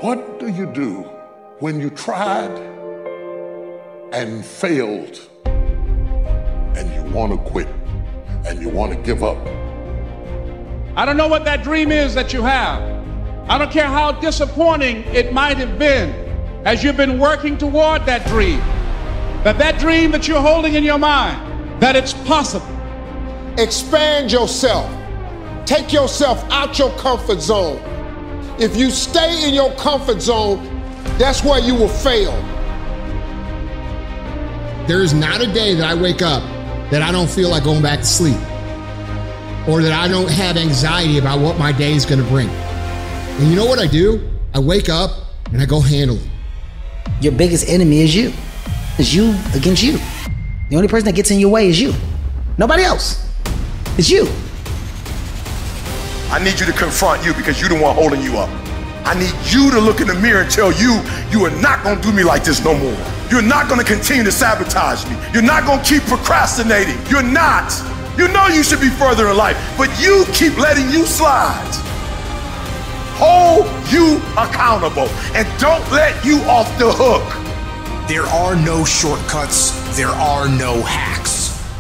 What do you do when you tried and failed and you want to quit and you want to give up? I don't know what that dream is that you have. I don't care how disappointing it might have been as you've been working toward that dream. That dream that you're holding in your mind, that it's possible. Expand yourself. Take yourself out your comfort zone. If you stay in your comfort zone, that's where you will fail. There is not a day that I wake up that I don't feel like going back to sleep, or that I don't have anxiety about what my day is going to bring. And you know what I do? I wake up and I go handle it. Your biggest enemy is you. It's you against you. The only person that gets in your way is you. Nobody else. It's you. I need you to confront you because you're the one holding you up. I need you to look in the mirror and tell you, you are not gonna do me like this no more. You're not gonna continue to sabotage me. You're not gonna keep procrastinating. You're not. You know you should be further in life, but you keep letting you slide. Hold you accountable and don't let you off the hook. There are no shortcuts. There are no hacks.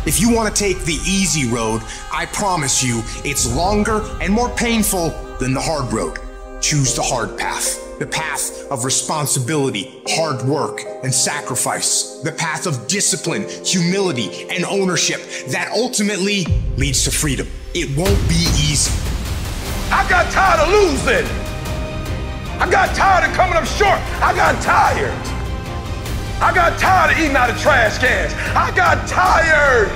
If you want to take the easy road, I promise you it's longer and more painful than the hard road. Choose the hard path, the path of responsibility, hard work, and sacrifice, the path of discipline, humility, and ownership that ultimately leads to freedom. It won't be easy. I got tired of losing. I got tired of coming up short. I got tired. I got tired of eating out of trash cans. I got tired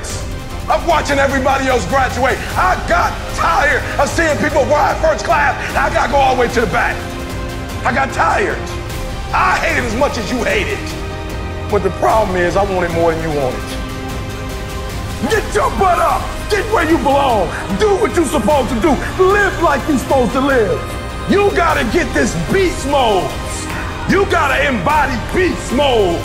of watching everybody else graduate. I got tired of seeing people ride first class. I got to go all the way to the back. I got tired. I hate it as much as you hate it. But the problem is I want it more than you want it. Get your butt up. Get where you belong. Do what you're supposed to do. Live like you're supposed to live. You got to get this beast mode. You gotta embody beast mode.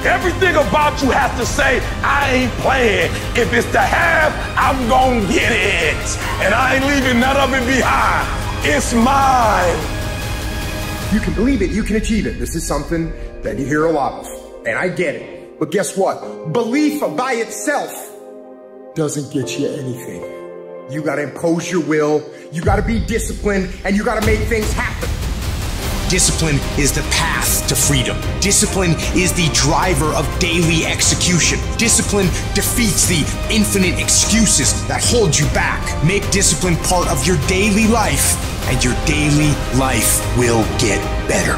Everything about you has to say, I ain't playing. If it's to have, I'm gonna get it. And I ain't leaving none of it behind. It's mine. You can believe it, you can achieve it. This is something that you hear a lot of, and I get it. But guess what? Belief by itself doesn't get you anything. You gotta impose your will, you gotta be disciplined, and you gotta make things happen. Discipline is the path to freedom. Discipline is the driver of daily execution. Discipline defeats the infinite excuses that hold you back. Make discipline part of your daily life, and your daily life will get better.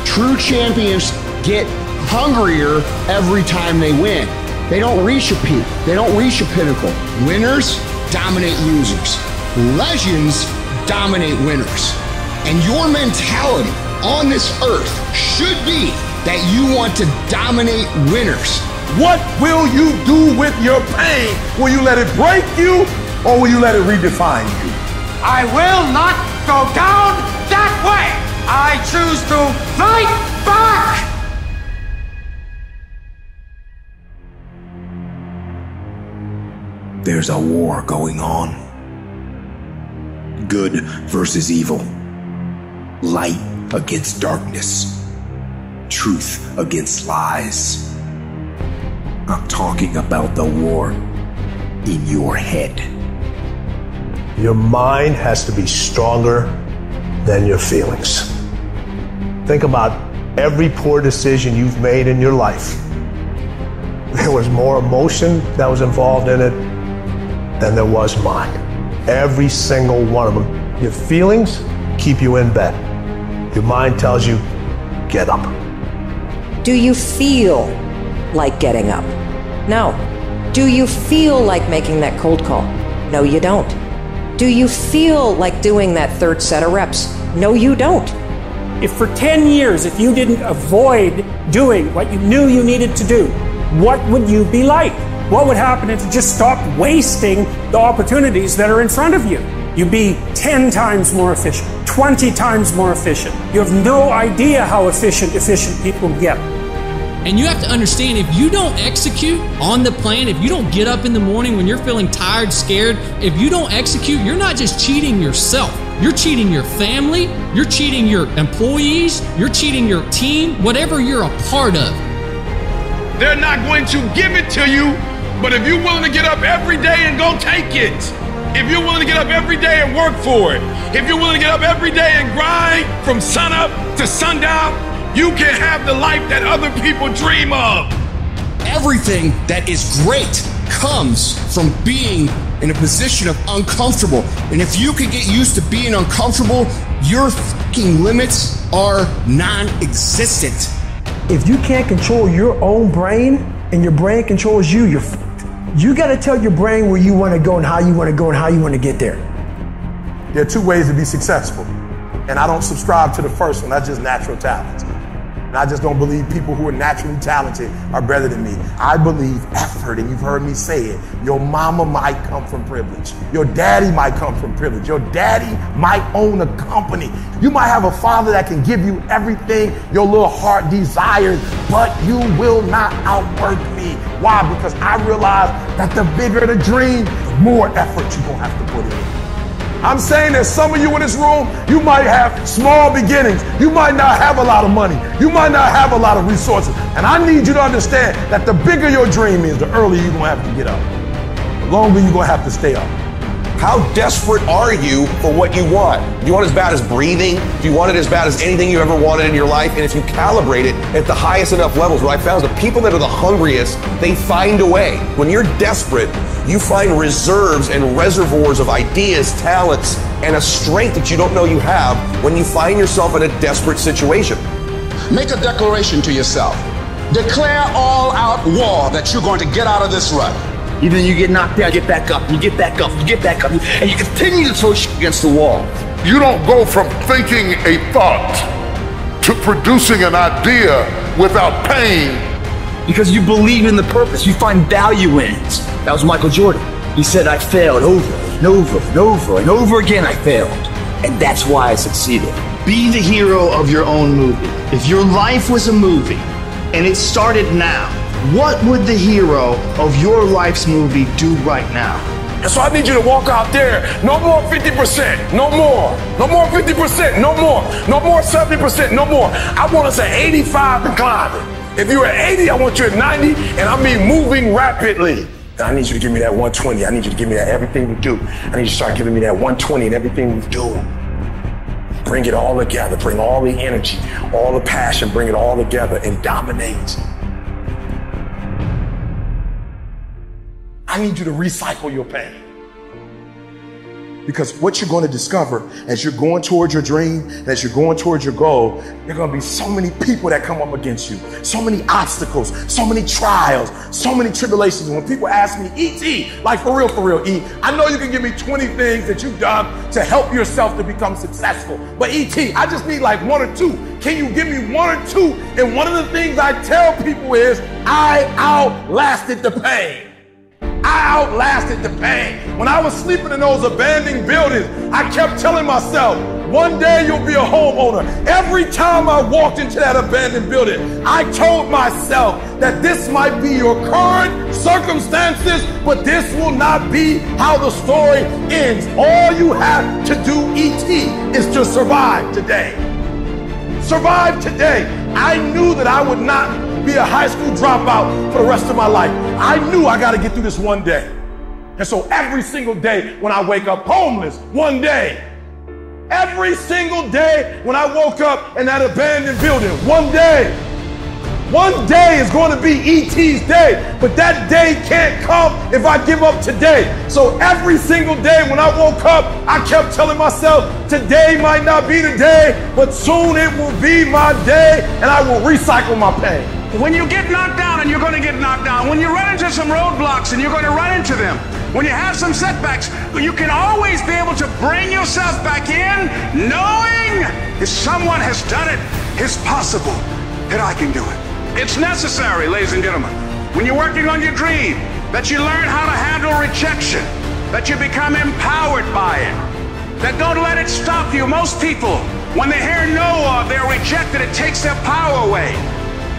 True champions get hungrier every time they win. They don't reach a peak. They don't reach a pinnacle. Winners dominate losers. Legends dominate winners. And your mentality on this earth should be that you want to dominate winners. What will you do with your pain? Will you let it break you, or will you let it redefine you? I will not go down that way. I choose to fight back. There's a war going on. Good versus evil. Light against darkness. Truth against lies. I'm talking about the war in your head. Your mind has to be stronger than your feelings. Think about every poor decision you've made in your life. There was more emotion that was involved in it than there was mine. Every single one of them. Your feelings keep you in bed. Your mind tells you, get up. Do you feel like getting up? No. Do you feel like making that cold call? No, you don't. Do you feel like doing that third set of reps? No, you don't. If for 10 years, if you didn't avoid doing what you knew you needed to do, what would you be like? What would happen if you just stopped wasting the opportunities that are in front of you? You'd be 10 times more efficient, 20 times more efficient. You have no idea how efficient people get. And you have to understand, if you don't execute on the plan, if you don't get up in the morning when you're feeling tired, scared, if you don't execute, you're not just cheating yourself. You're cheating your family, you're cheating your employees, you're cheating your team, whatever you're a part of. They're not going to give it to you, but if you're willing to get up every day and go take it, if you're willing to get up every day and work for it, if you're willing to get up every day and grind from sunup to sundown, you can have the life that other people dream of. Everything that is great comes from being in a position of uncomfortable. And if you can get used to being uncomfortable, your fucking limits are non-existent. If you can't control your own brain and your brain controls you, you're fucked. You got to tell your brain where you want to go and how you want to go and how you want to get there. There are two ways to be successful. And I don't subscribe to the first one. That's just natural talent. And I just don't believe people who are naturally talented are better than me. I believe effort, and you've heard me say it. Your mama might come from privilege. Your daddy might come from privilege. Your daddy might own a company. You might have a father that can give you everything your little heart desires, but you will not outwork me. Why? Because I realize that the bigger the dream, the more effort you're going to have to put in. I'm saying that some of you in this room, you might have small beginnings. You might not have a lot of money. You might not have a lot of resources. And I need you to understand that the bigger your dream is, the earlier you're going to have to get up. The longer you're going to have to stay up. How desperate are you for what you want? Do you want it as bad as breathing? Do you want it as bad as anything you ever wanted in your life? And if you calibrate it at the highest enough levels, what I found is the people that are the hungriest, they find a way. When you're desperate, you find reserves and reservoirs of ideas, talents, and a strength that you don't know you have when you find yourself in a desperate situation. Make a declaration to yourself. Declare all out war that you're going to get out of this rut. Even you get knocked down, get back up, you get back up, you get back up, and you continue to throw shit against the wall. You don't go from thinking a thought to producing an idea without pain. Because you believe in the purpose, you find value in it. That was Michael Jordan. He said, I failed over and over and over and over again I failed. And that's why I succeeded. Be the hero of your own movie. If your life was a movie and it started now, what would the hero of your life's movie do right now? And so I need you to walk out there. No more 50%. No more. No more 50%. No more. No more 70%. No more. I want us at 85 and climbing. If you're at 80, I want you at 90, and I mean moving rapidly. And I need you to give me that 120. I need you to give me that everything we do. I need you to start giving me that 120 and everything we do. Bring it all together. Bring all the energy, all the passion, bring it all together and dominate. I need you to recycle your pain. Because what you're going to discover as you're going towards your dream, as you're going towards your goal, there are going to be so many people that come up against you, so many obstacles, so many trials, so many tribulations. When people ask me, E.T., like for real, E, I know you can give me 20 things that you've done to help yourself to become successful. But E.T., I just need like one or two. Can you give me one or two? And one of the things I tell people is, I outlasted the pain. I outlasted the pain. When I was sleeping in those abandoned buildings, I kept telling myself, one day you'll be a homeowner. Every time I walked into that abandoned building, I told myself that this might be your current circumstances, but this will not be how the story ends. All you have to do, E.T., is to survive today. Survive today. I knew that I would not be a high school dropout for the rest of my life. I knew I got to get through this one day. And so every single day when I wake up homeless, one day. Every single day when I woke up in that abandoned building, one day. One day is going to be E.T.'s day, but that day can't come if I give up today. So every single day when I woke up, I kept telling myself, today might not be the day, but soon it will be my day, and I will recycle my pain. When you get knocked down, and you're going to get knocked down, when you run into some roadblocks and you're going to run into them, when you have some setbacks, you can always be able to bring yourself back in, knowing if someone has done it, it's possible that I can do it. It's necessary, ladies and gentlemen, when you're working on your dream, that you learn how to handle rejection, that you become empowered by it, that don't let it stop you. Most people, when they hear no or they're rejected, it takes their power away.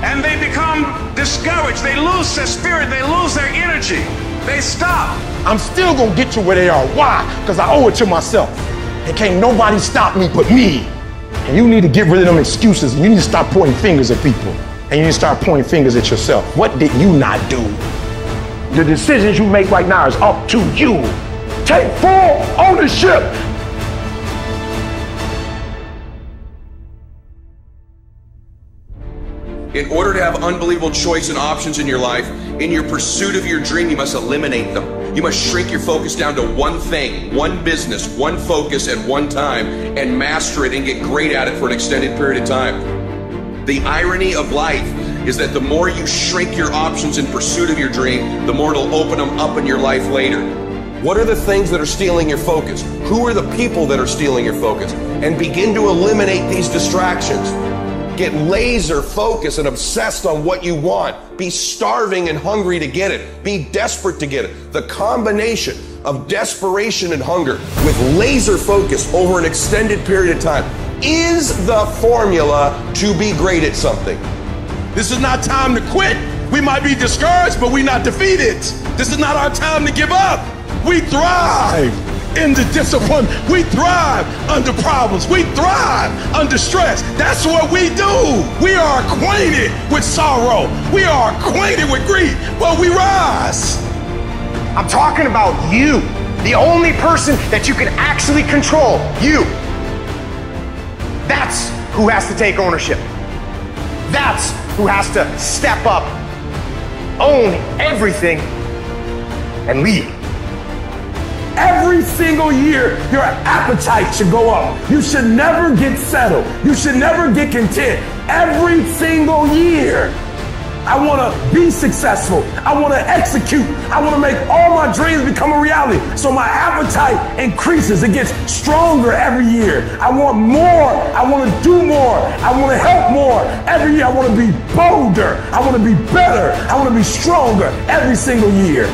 And they become discouraged. They lose their spirit. They lose their energy. They stop. I'm still going to get you where they are. Why? Because I owe it to myself. And can't nobody stop me but me. And you need to get rid of them excuses. And you need to stop pointing fingers at people. And you need to start pointing fingers at yourself. What did you not do? The decisions you make right now is up to you. Take full ownership. In order to have unbelievable choice and options in your life, in your pursuit of your dream, you must eliminate them. You must shrink your focus down to one thing, one business, one focus at one time, and master it and get great at it for an extended period of time. The irony of life is that the more you shrink your options in pursuit of your dream, the more it'll open them up in your life later. What are the things that are stealing your focus? Who are the people that are stealing your focus? And begin to eliminate these distractions. Get laser focused and obsessed on what you want. Be starving and hungry to get it. Be desperate to get it. The combination of desperation and hunger with laser focus over an extended period of time is the formula to be great at something. This is not time to quit. We might be discouraged, but we're not defeated. This is not our time to give up. We thrive in the discipline. We thrive under problems. We thrive under stress. That's what we do. We are acquainted with sorrow. We are acquainted with grief, but we rise. I'm talking about you, the only person that you can actually control, you. That's who has to take ownership. That's who has to step up, own everything, and lead. Every single year, your appetite should go up. You should never get settled. You should never get content. Every single year, I want to be successful. I want to execute. I want to make all my dreams become a reality. So my appetite increases. It gets stronger every year. I want more. I want to do more. I want to help more. Every year, I want to be bolder. I want to be better. I want to be stronger every single year.